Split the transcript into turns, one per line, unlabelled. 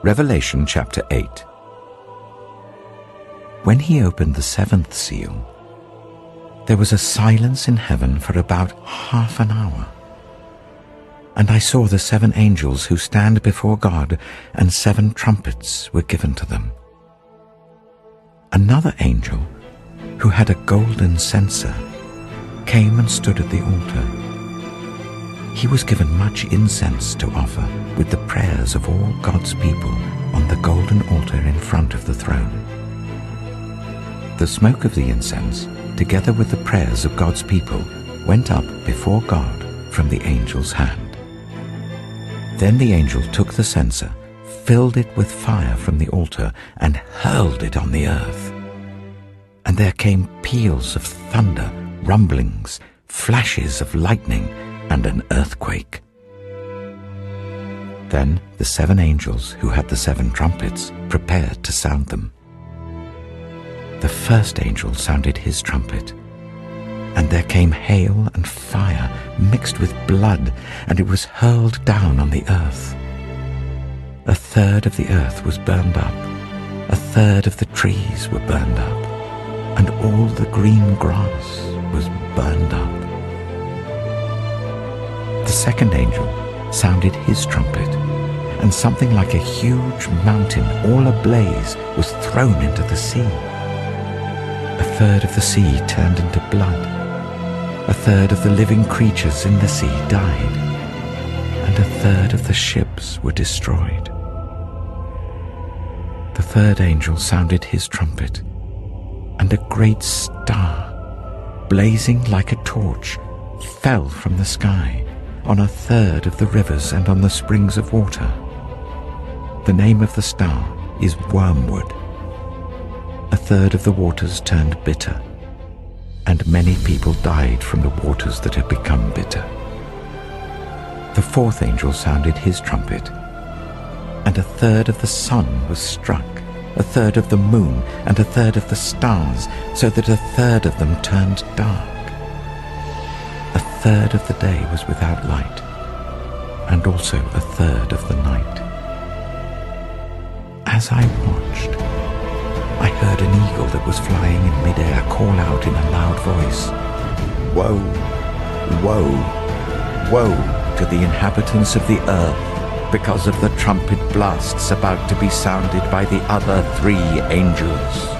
Revelation chapter 8. When he opened the seventh seal, there was a silence in heaven for about half an hour. And I saw the 7 angels who stand before God, and 7 trumpets were given to them. Another angel, who had a golden censer, came and stood at the altar. He was given much incense to offer with the prayers of all God's people on the golden altar in front of the throne. The smoke of the incense, together with the prayers of God's people, went up before God from the angel's hand. Then the angel took the censer, filled it with fire from the altar, and hurled it on the earth. And there came peals of thunder, rumblings, flashes of lightning, and an earthquake. Then the 7 angels who had the 7 trumpets prepared to sound them. The first angel sounded his trumpet, and there came hail and fire mixed with blood, and it was hurled down on the earth. 1/3 of the earth was burned up, 1/3 of the trees were burned up, and all the green grass was burned up. The second angel sounded his trumpet, and something like a huge mountain, all ablaze, was thrown into the sea. 1/3 of the sea turned into blood. 1/3 of the living creatures in the sea died, and 1/3 of the ships were destroyed. The third angel sounded his trumpet, and a great star, blazing like a torch, fell from the sky on 1/3 of the rivers and on the springs of water. The name of the star is Wormwood. 1/3 of the waters turned bitter, and many people died from the waters that had become bitter. The fourth angel sounded his trumpet, and 1/3 of the sun was struck, 1/3 of the moon, and 1/3 of the stars, so that 1/3 of them turned dark. 1/3 of the day was without light, and also 1/3 of the night. As I watched, I heard an eagle that was flying in midair call out in a loud voice, "Woe, woe, woe to the inhabitants of the earth, because of the trumpet blasts about to be sounded by the other 3 angels."